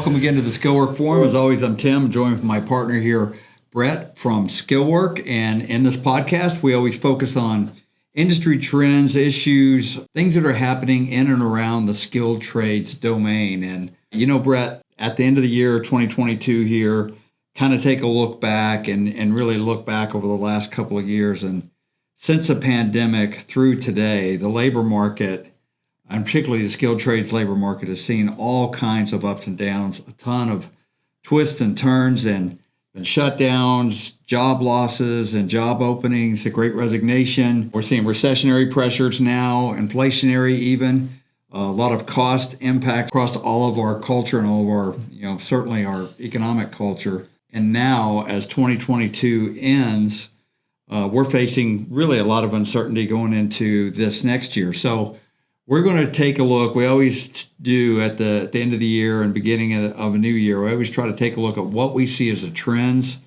welcome again to the Skillwork Forum. As always, I'm Tim, joined with my partner here, Brett from Skillwork. And in this podcast, we always focus on industry trends, issues, things that are happening in and around the skilled trades domain. And, Brett, at the end of the year, 2022 here, kind of take a look back and really look back over the last couple of years. And since the pandemic through today, the labor market, and particularly the skilled trades labor market, has seen all kinds of ups and downs, a ton of twists and turns and shutdowns, job losses and job openings, the Great Resignation. We're seeing recessionary pressures now, inflationary even, a lot of cost impacts across all of our culture and all of our, certainly our economic culture. And now as 2022 ends, we're facing really a lot of uncertainty going into this next year. So we're going to take a look. We always do at the end of the year and beginning of a new year. We always try to take a look at what we see as the trends,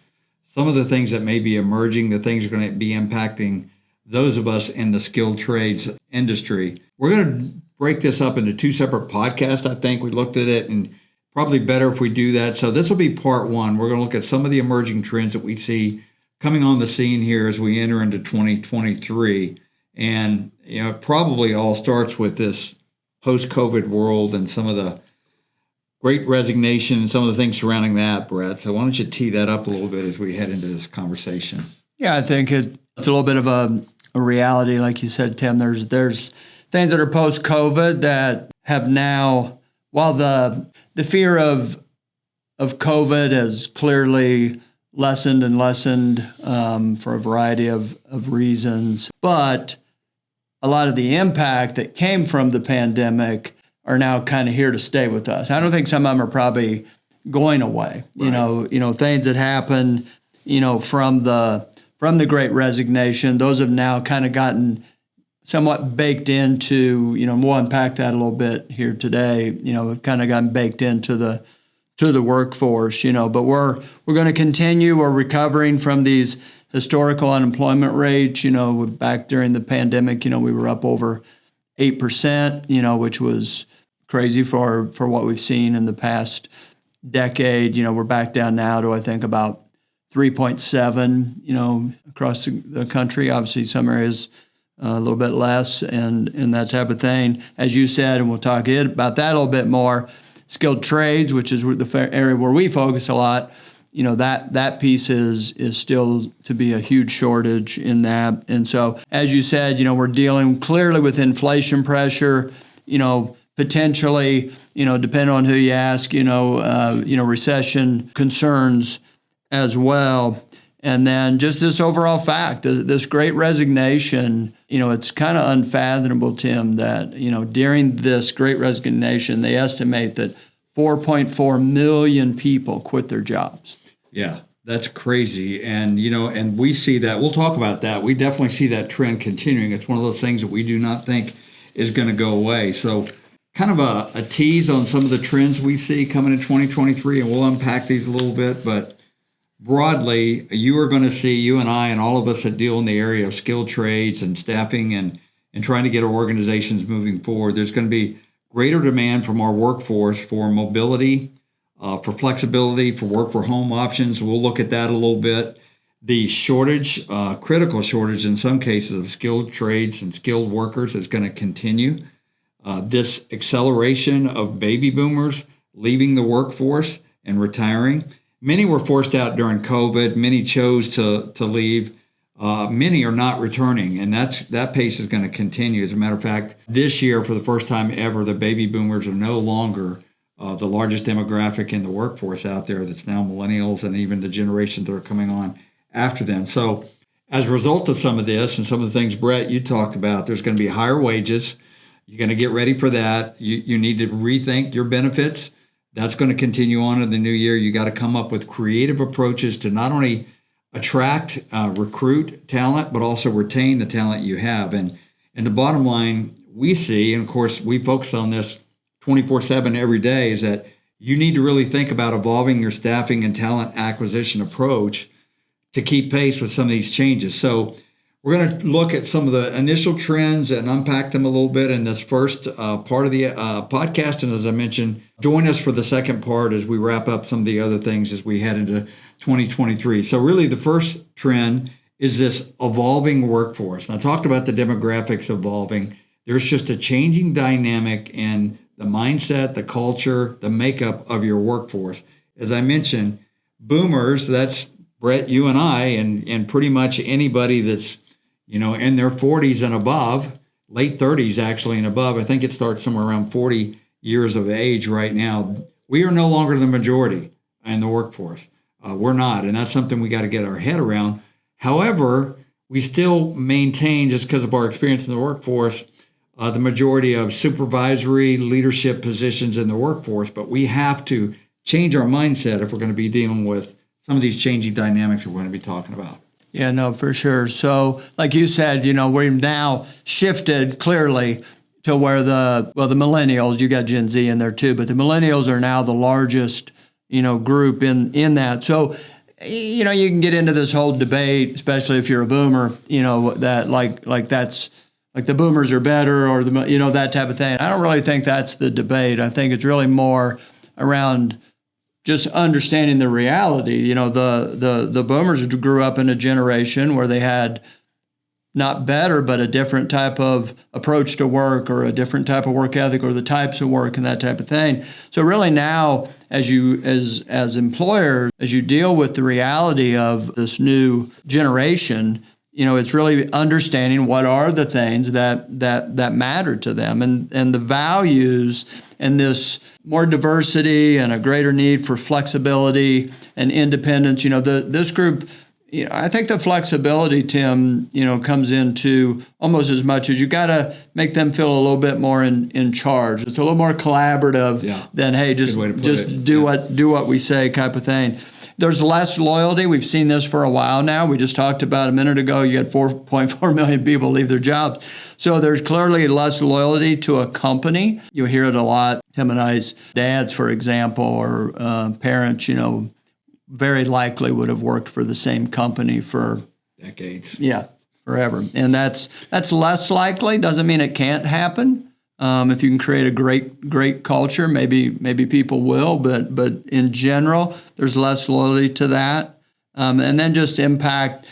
some of the things that may be emerging, the things that are going to be impacting those of us in the skilled trades industry. We're going to break this up into two separate podcasts. I think we looked at it, and probably better if we do that. So this will be part one. We're going to look at some of the emerging trends that we see coming on the scene here as we enter into 2023. And, it probably all starts with this post-COVID world and some of the Great Resignation and some of the things surrounding that, Brett. So why don't you tee that up a little bit as we head into this conversation? Yeah, I think it's a little bit of a reality. Like you said, Tim, there's things that are post-COVID that have now, while the fear of COVID has clearly lessened for a variety of reasons, but a lot of the impact that came from the pandemic are now kind of here to stay with us. I don't think some of them are probably going away. Right. Things that happened, from the Great Resignation, those have now kind of gotten somewhat baked into, we'll unpack that a little bit here today. Have kind of gotten baked into the workforce, but we're going to continue. We're recovering from these historical unemployment rates. Back during the pandemic, we were up over 8%, which was crazy for what we've seen in the past decade. We're back down now to, I think, about 3.7, across the country. Obviously, some areas a little bit less and that type of thing. As you said, and we'll talk about that a little bit more, skilled trades, which is the area where we focus a lot, that piece is still to be a huge shortage in that. And so, as you said, we're dealing clearly with inflation pressure, potentially, depending on who you ask, recession concerns as well. And then just this overall fact, this Great Resignation, it's kind of unfathomable, Tim, that, during this Great Resignation, they estimate that 4.4 million people quit their jobs. Yeah, that's crazy. And, and we see that. We'll talk about that. We definitely see that trend continuing. It's one of those things that we do not think is going to go away. So kind of a tease on some of the trends we see coming in 2023, and we'll unpack these a little bit. But broadly, you are going to see, you and I and all of us that deal in the area of skilled trades and staffing and trying to get our organizations moving forward, there's going to be greater demand from our workforce for mobility, for flexibility, for work for home options. We'll look at that a little bit. The shortage, critical shortage in some cases of skilled trades and skilled workers is going to continue. This acceleration of baby boomers leaving the workforce and retiring. Many were forced out during COVID. Many chose to leave. Many are not returning, and that pace is going to continue. As a matter of fact, this year, for the first time ever, the baby boomers are no longer the largest demographic in the workforce out there. That's now millennials and even the generations that are coming on after them. So as a result of some of this and some of the things, Brett, you talked about, there's going to be higher wages. You're going to get ready for that. You need to rethink your benefits. That's going to continue on in the new year. You got to come up with creative approaches to not only attract, recruit talent, but also retain the talent you have. And the bottom line we see, and of course we focus on this 24/7 every day, is that you need to really think about evolving your staffing and talent acquisition approach to keep pace with some of these changes. So We're going to look at some of the initial trends and unpack them a little bit in this first part of the podcast. And as I mentioned, join us for the second part as we wrap up some of the other things as we head into 2023. So really the first trend is this evolving workforce. And I talked about the demographics evolving. There's just a changing dynamic in the mindset, the culture, the makeup of your workforce. As I mentioned, boomers, that's Brett, you and I, and pretty much anybody that's in their 40s and above, late 30s actually and above. I think it starts somewhere around 40 years of age right now. We are no longer the majority in the workforce. We're not, and that's something we got to get our head around. However, we still maintain, just because of our experience in the workforce, the majority of supervisory leadership positions in the workforce, but we have to change our mindset if we're going to be dealing with some of these changing dynamics we're going to be talking about. Yeah, no, for sure. So like you said, we've now shifted clearly to where the millennials, you got Gen Z in there too, but the millennials are now the largest, group in that. So, you can get into this whole debate, especially if you're a boomer, that like that's like the boomers are better or that type of thing. I don't really think that's the debate. I think it's really more around just understanding the reality. The boomers grew up in a generation where they had not better, but a different type of approach to work or a different type of work ethic or the types of work and that type of thing. So really now, as employers, as you deal with the reality of this new generation, it's really understanding what are the things that matter to them and the values and this more diversity and a greater need for flexibility and independence. This group, I think the flexibility, Tim, comes into almost as much as you got to make them feel a little bit more in charge. It's a little more collaborative than, hey, just do what we say type of thing. There's less loyalty. We've seen this for a while now. We just talked about a minute ago, you had 4.4 million people leave their jobs. So there's clearly less loyalty to a company. You hear it a lot. Tim and I's dads, for example, or parents, very likely would have worked for the same company for decades. Yeah, forever. And that's less likely. Doesn't mean it can't happen. If you can create a great culture, maybe people will, but in general, there's less loyalty to that. And then just impact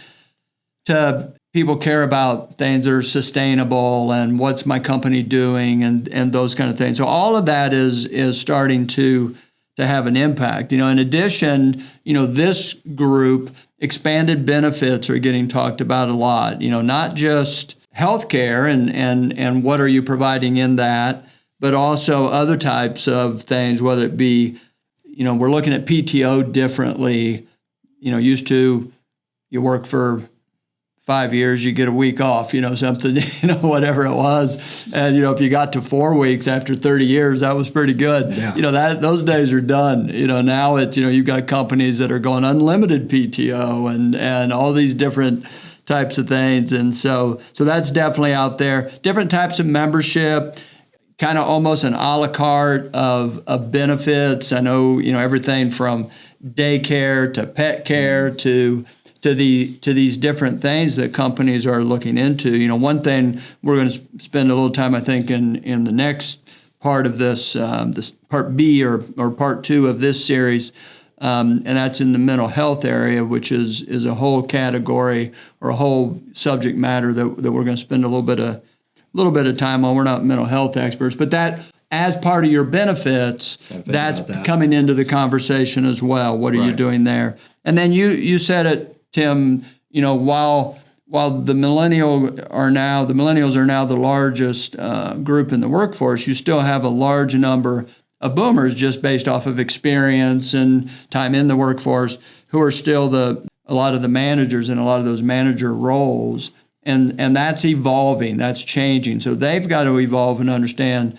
to people care about things that are sustainable and what's my company doing and those kind of things. So all of that is starting to have an impact. In addition, this group, expanded benefits are getting talked about a lot. Not just healthcare and what are you providing in that, but also other types of things, whether it be, we're looking at PTO differently. Used to you work for 5 years, you get a week off, something, whatever it was. And, if you got to 4 weeks after 30 years, that was pretty good. Yeah. Those days are done. Now it's, you've got companies that are going unlimited PTO and all these different types of things. And so that's definitely out there. Different types of membership, kind of almost an a la carte of benefits. I know, everything from daycare to pet care to these different things that companies are looking into. One thing we're going to spend a little time, I think, in the next part of this part B or part 2 of this series, and that's in the mental health area, which is a whole category or a whole subject matter that we're going to spend a little bit of time on. We're not mental health experts, but that as part of your benefits, that's coming into the conversation as well. What are you doing there? And then you said it, Tim. While the millennials are now the largest group in the workforce, you still have a large number of boomers just based off of experience and time in the workforce who are still a lot of the managers in a lot of those manager roles. And that's evolving, that's changing. So they've got to evolve and understand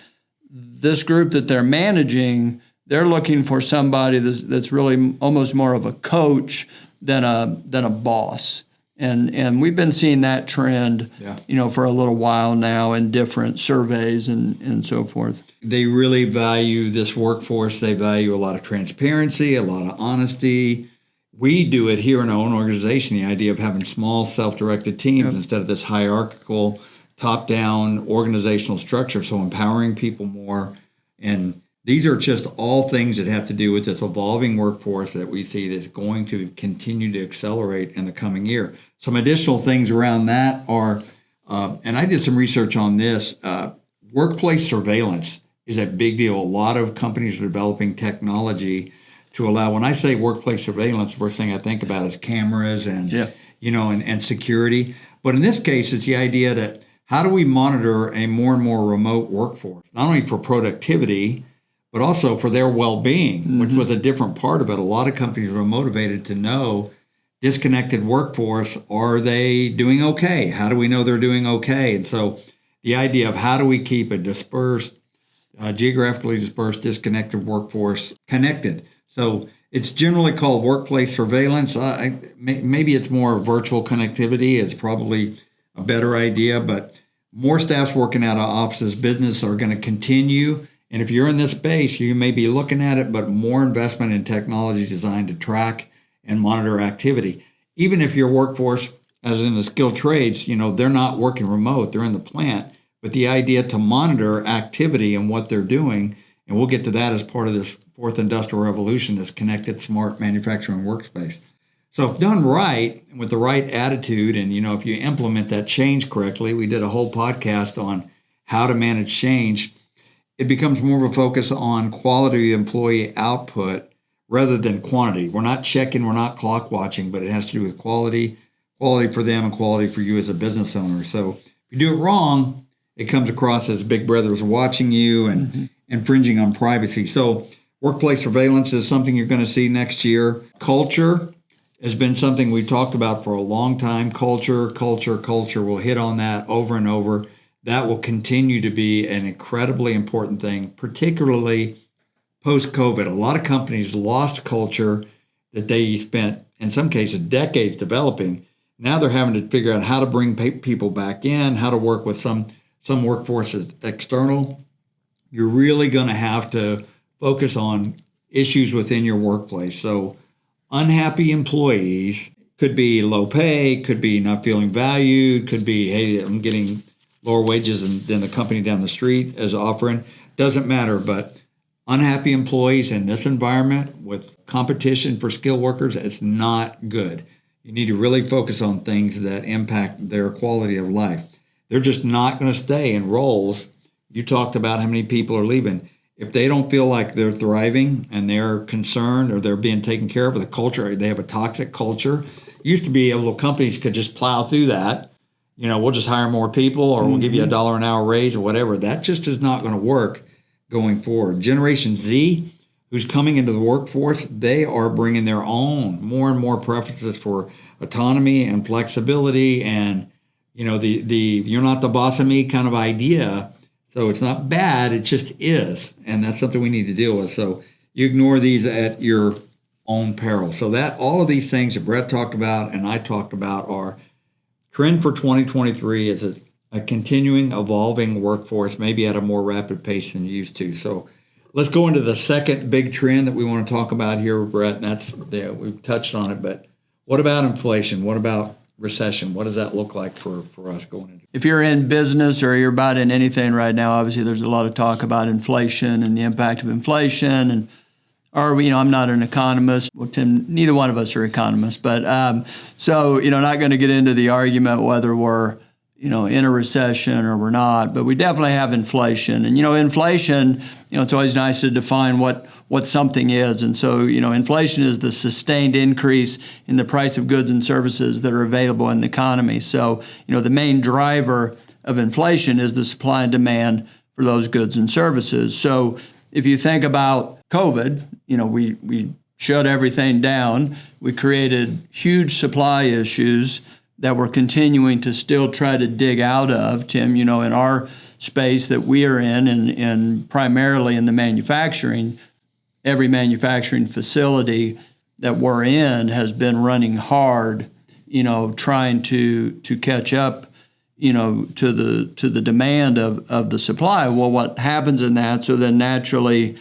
this group that they're managing, they're looking for somebody that's really almost more of a coach than a boss. And we've been seeing that trend, for a little while now in different surveys and so forth. They really value this workforce. They value a lot of transparency, a lot of honesty. we do it here in our own organization, the idea of having small self-directed teams instead of this hierarchical, top-down organizational structure, so empowering people more. And these are just all things that have to do with this evolving workforce that we see that's going to continue to accelerate in the coming year. Some additional things around that are, and I did some research on this, workplace surveillance is a big deal. A lot of companies are developing technology to allow, when I say workplace surveillance, the first thing I think about is cameras and, and security. But in this case, it's the idea that how do we monitor a more and more remote workforce, not only for productivity, but also for their well-being, which was a different part of it. A lot of companies were motivated to know disconnected workforce, are they doing okay? How do we know they're doing okay? And so the idea of how do we keep a dispersed, geographically dispersed, disconnected workforce connected? So it's generally called workplace surveillance. Maybe it's more virtual connectivity. It's probably a better idea, but more staffs working out of offices, business are going to continue. And if you're in this space, you may be looking at it, but more investment in technology designed to track and monitor activity. Even if your workforce, as in the skilled trades, they're not working remote, they're in the plant, but the idea to monitor activity and what they're doing, and we'll get to that as part of this fourth industrial revolution, this connected, smart manufacturing workspace. So if done right, with the right attitude, and if you implement that change correctly, we did a whole podcast on how to manage change, it becomes more of a focus on quality employee output rather than quantity. We're not checking, we're not clock watching, but it has to do with quality for them and quality for you as a business owner. So if you do it wrong, it comes across as big brother's watching you and infringing on privacy. So workplace surveillance is something you're going to see next year. Culture has been something we talked about for a long time. Culture. We'll hit on that over and over. That will continue to be an incredibly important thing, particularly post-COVID. A lot of companies lost culture that they spent, in some cases, decades developing. Now they're having to figure out how to bring people back in, how to work with some workforce external. You're really going to have to focus on issues within your workplace. So unhappy employees could be low pay, could be not feeling valued, could be, hey, I'm getting lower wages than the company down the street is offering. Doesn't matter, but unhappy employees in this environment with competition for skilled workers, it's not good. You need to really focus on things that impact their quality of life. They're just not going to stay in roles. You talked about how many people are leaving. If they don't feel like they're thriving and they're concerned or they're being taken care of with a culture, they have a toxic culture. Used to be able, companies could just plow through that. We'll just hire more people or we'll give you $1 an hour raise or whatever. That just is not going to work going forward. Generation Z, who's coming into the workforce, they are bringing their own more and more preferences for autonomy and flexibility and, the you're not the boss of me kind of idea. So it's not bad, it just is. And that's something we need to deal with. So you ignore these at your own peril. So that all of these things that Brett talked about and I talked about are trend for 2023 is a continuing, evolving workforce, maybe at a more rapid pace than used to. So let's go into the second big trend that we want to talk about here, Brett. And that's we've touched on it, but what about inflation? What about recession? What does that look like for us going into? If you're in business or you're about in anything right now, obviously there's a lot of talk about inflation and the impact of inflation. And I'm not an economist. Well, Tim, neither one of us are economists, but not going to get into the argument whether we're, in a recession or we're not, but we definitely have inflation. And, inflation, it's always nice to define what something is. And so, inflation is the sustained increase in the price of goods and services that are available in the economy. So, the main driver of inflation is the supply and demand for those goods and services. So if you think about COVID, we shut everything down. We created huge supply issues that we're continuing to still try to dig out of, Tim, in our space that we are in and primarily in the manufacturing, every manufacturing facility that we're in has been running hard, trying to catch up, to the demand of the supply. Well, what happens in that? So then naturally,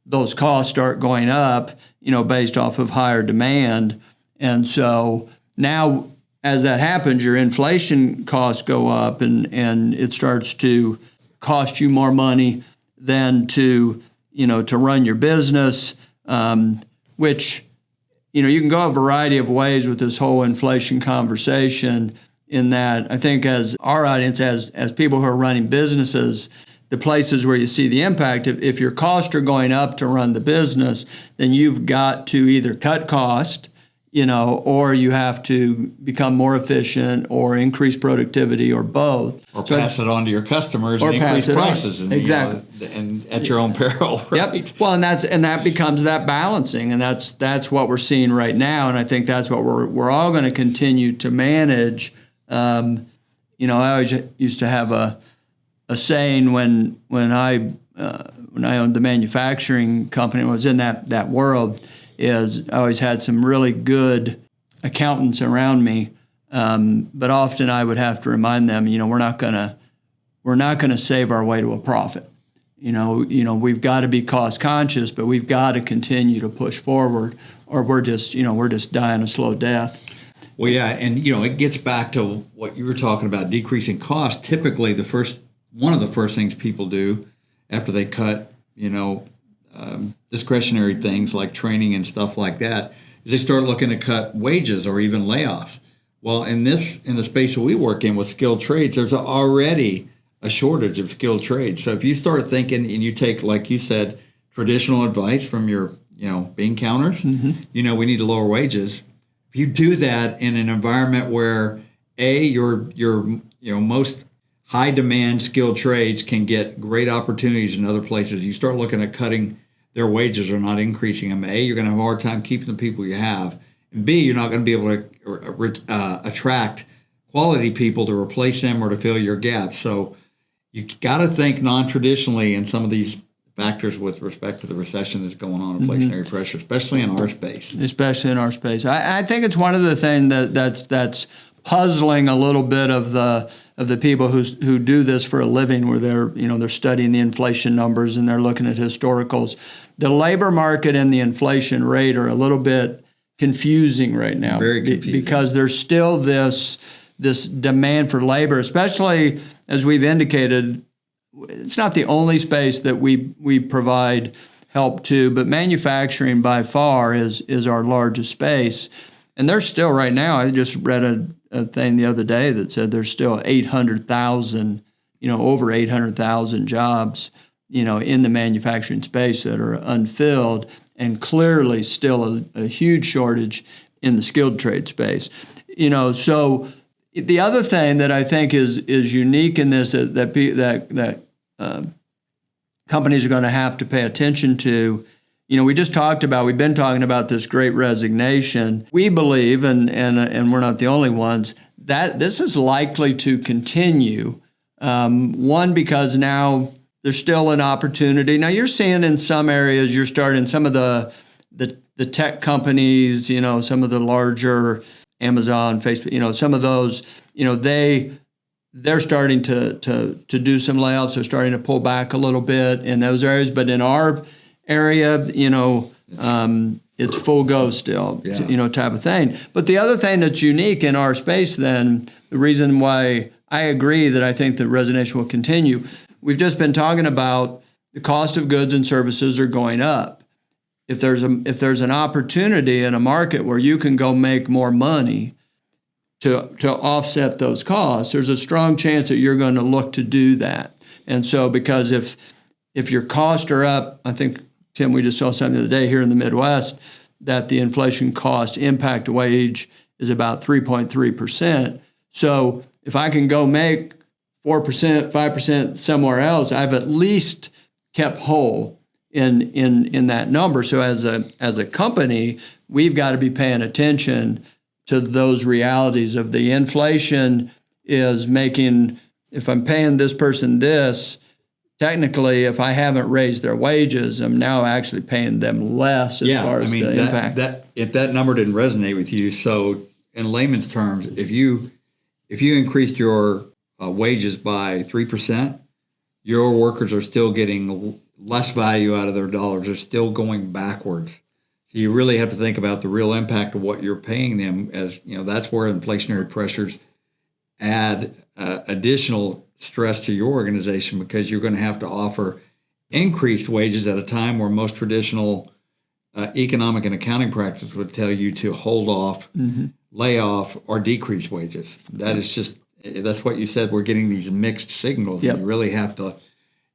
those costs start going up, based off of higher demand. And so now as that happens, your inflation costs go up and it starts to cost you more money than to run your business, which, you can go a variety of ways with this whole inflation conversation, in that I think as our audience, as people who are running businesses, the places where you see the impact, if your costs are going up to run the business, then you've got to either cut cost, or you have to become more efficient or increase productivity or both. Or pass it on to your customers and increase prices. And, exactly. And at your own peril, right? Yep. Well, and that becomes that balancing, and that's what we're seeing right now, and I think that's what we're all going to continue to manage. I always used to have a saying when I owned the manufacturing company, when I was in that world, is I always had some really good accountants around me, but often I would have to remind them, we're not gonna save our way to a profit. We've got to be cost conscious, but we've got to continue to push forward, or we're just dying a slow death. Well, yeah, and it gets back to what you were talking about, decreasing cost. Typically, one of the first things people do after they cut, discretionary things like training and stuff like that, is they start looking to cut wages or even layoffs. Well, in the space that we work in with skilled trades, there's already a shortage of skilled trades. So if you start thinking and you take, like you said, traditional advice from your, bean counters, we need to lower wages. If you do that in an environment where your most high demand skilled trades can get great opportunities in other places, you start looking at cutting their wages or not increasing them. You're going to have a hard time keeping the people you have. And B, you're not going to be able to attract quality people to replace them or to fill your gaps. So you got to think non-traditionally in some of these factors with respect to the recession that's going on, inflationary pressure, especially in our space. I think it's one of the things that's puzzling a little bit of the people who do this for a living, where they're studying the inflation numbers and they're looking at historicals. The labor market and the inflation rate are a little bit confusing right now. Very confusing. Because there's still this demand for labor, especially as we've indicated. It's not the only space that we provide help to, but manufacturing by far is our largest space. And there's still right now, I just read a thing the other day that said there's still 800,000, over 800,000 jobs, in the manufacturing space that are unfilled, and clearly still a huge shortage in the skilled trade space. So the other thing that I think is unique in this that companies are going to have to pay attention to. We've been talking about this Great Resignation. We believe, and we're not the only ones, that this is likely to continue. One, because now there's still an opportunity. Now you're seeing in some areas, you're starting some of the tech companies, some of the larger Amazon, Facebook, some of those, they're starting to do some layoffs. They're starting to pull back a little bit in those areas. But in our area, it's full go still, type of thing. But the other thing that's unique in our space, then, the reason why I agree that I think that resignation will continue, we've just been talking about the cost of goods and services are going up. If there's an opportunity in a market where you can go make more money to offset those costs, there's a strong chance that you're going to look to do that. And so, because if your costs are up, I think, Tim, we just saw something the other day here in the Midwest that the inflation cost impact wage is about 3.3%. So if I can go make 4%, 5% somewhere else, I've at least kept whole in that number. So as a company, we've got to be paying attention to those realities of the inflation is making, if I'm paying this person this, technically, if I haven't raised their wages, I'm now actually paying them less as far as the impact. If that number didn't resonate with you, so in layman's terms, if you increased your wages by 3%, your workers are still getting less value out of their dollars. They're still going backwards. So you really have to think about the real impact of what you're paying them. As you know, that's where inflationary pressures add additional stress to your organization, because you're going to have to offer increased wages at a time where most traditional economic and accounting practice would tell you to hold off, lay off, or decrease wages. That is just, that's what you said. We're getting these mixed signals. Yep. And you really have to,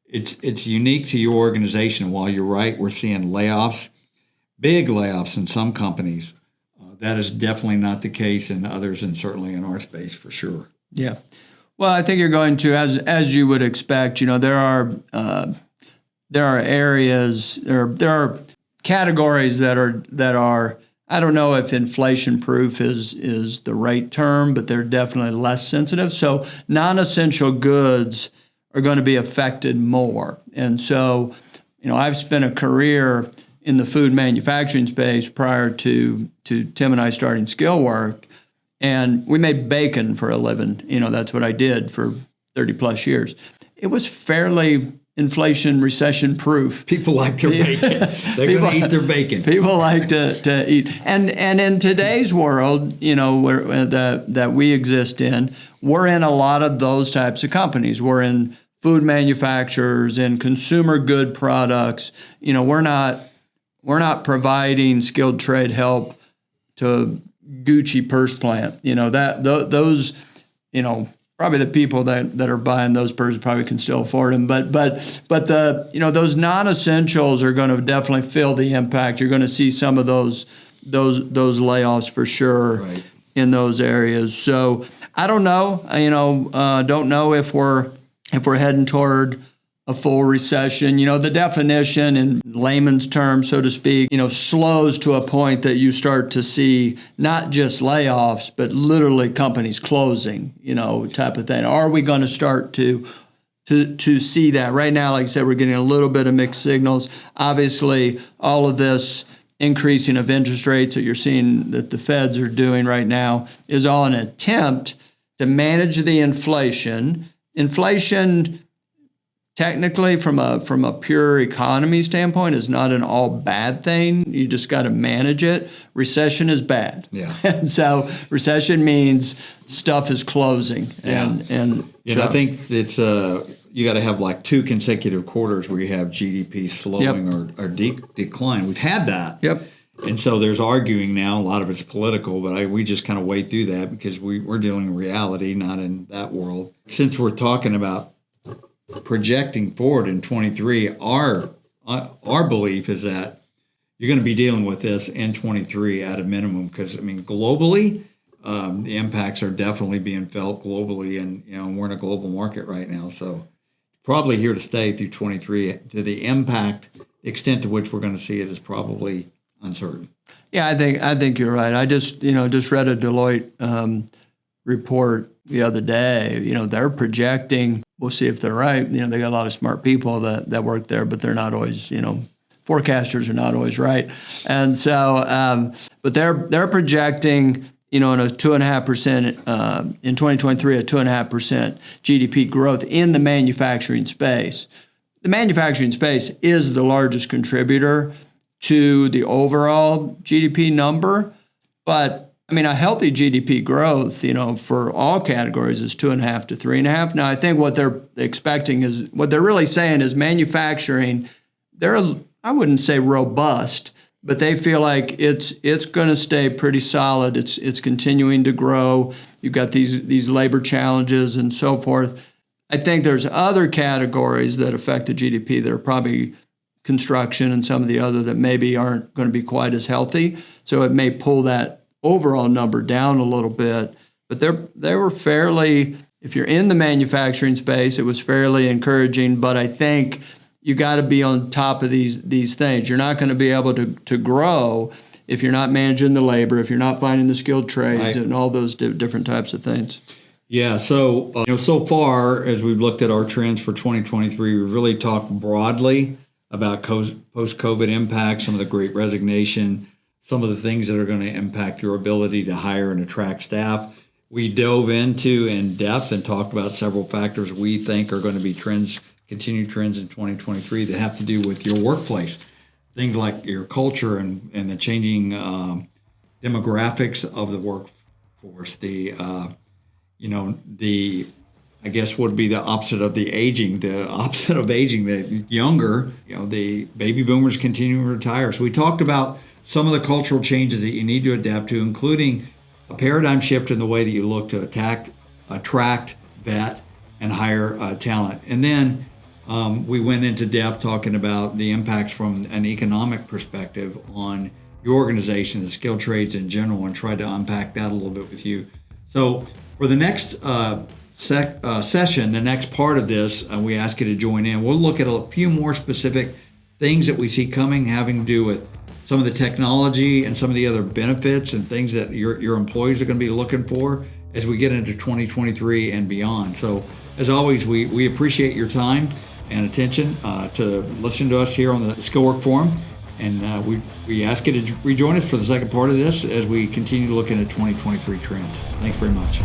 it's unique to your organization. While you're right, we're seeing layoffs, big layoffs in some companies. That is definitely not the case in others, and certainly in our space for sure. Yeah. Well, I think you're going to, as you would expect, there are areas, there are categories that are I don't know if inflation proof is the right term, but they're definitely less sensitive. So non-essential goods are going to be affected more. And so, I've spent a career in the food manufacturing space prior to Tim and I starting Skillwork, and we made bacon for a living. That's what I did for 30 plus years. It was fairly inflation, recession proof. People like their bacon. They're going to eat their bacon. People like to eat. And in today's world, where that we exist in, we're in a lot of those types of companies. We're in food manufacturers and consumer good products. We're not providing skilled trade help to Gucci purse plant. Those probably the people that are buying those purses probably can still afford them. But the those non-essentials are going to definitely feel the impact. You're going to see some of those layoffs for sure in those areas. So I don't know. Don't know if we're heading toward a full recession. The definition in layman's terms, so to speak, slows to a point that you start to see not just layoffs, but literally companies closing, type of thing. Are we going to start to see that? Right now, like I said, we're getting a little bit of mixed signals. Obviously, all of this increasing of interest rates that you're seeing that the feds are doing right now is all an attempt to manage the inflation. Inflation, technically, from a pure economy standpoint, is not an all bad thing. You just got to manage it. Recession is bad. Yeah. And so recession means stuff is closing. And I think it's you got to have like 2 consecutive quarters where you have GDP slowing or decline. We've had that. Yep. And so there's arguing now. A lot of it's political, but we just kind of wade through that because we're dealing in reality, not in that world. Since we're talking about projecting forward in 23, our belief is that you're going to be dealing with this in 23 at a minimum, because globally, the impacts are definitely being felt globally, and we're in a global market right now, so probably here to stay through 23. To the impact, the extent to which we're going to see it is probably uncertain. Yeah, I think you're right. I just read a Deloitte report the other day. They're projecting. We'll see if they're right. They got a lot of smart people that work there, but they're not always, forecasters are not always right. And so, but they're projecting, in a 2.5% in 2023, a 2.5% GDP growth in the manufacturing space. The manufacturing space is the largest contributor to the overall GDP number, but a healthy GDP growth, for all categories is 2.5 to 3.5. Now, I think what they're expecting is, what they're really saying is manufacturing, I wouldn't say robust, but they feel like it's going to stay pretty solid. It's continuing to grow. You've got these labor challenges and so forth. I think there's other categories that affect the GDP that are probably construction and some of the other that maybe aren't going to be quite as healthy. So it may pull that overall number down a little bit, but they were fairly, if you're in the manufacturing space, it was fairly encouraging. But I think you got to be on top of these things. You're not going to be able to grow if you're not managing the labor, if you're not finding the skilled trades and all those different types of things. Yeah. So so far as we've looked at our trends for 2023, we've really talked broadly about post-COVID impacts, some of the Great Resignation, some of the things that are going to impact your ability to hire and attract staff. We dove into in depth and talked about several factors we think are going to be continued trends in 2023 that have to do with your workplace, things like your culture and the changing demographics of the workforce. I guess would be the opposite of the aging. The opposite of aging, the younger, the baby boomers continue to retire. So we talked about some of the cultural changes that you need to adapt to, including a paradigm shift in the way that you look to attract, vet, and hire talent. And then we went into depth talking about the impacts from an economic perspective on your organization, the skilled trades in general, and tried to unpack that a little bit with you. So for the next session, the next part of this, we ask you to join in. We'll look at a few more specific things that we see coming, having to do with some of the technology and some of the other benefits and things that your employees are going to be looking for as we get into 2023 and beyond. So as always, we appreciate your time and attention to listen to us here on the Skillwork Forum. And we ask you to rejoin us for the second part of this as we continue looking at 2023 trends. Thanks very much.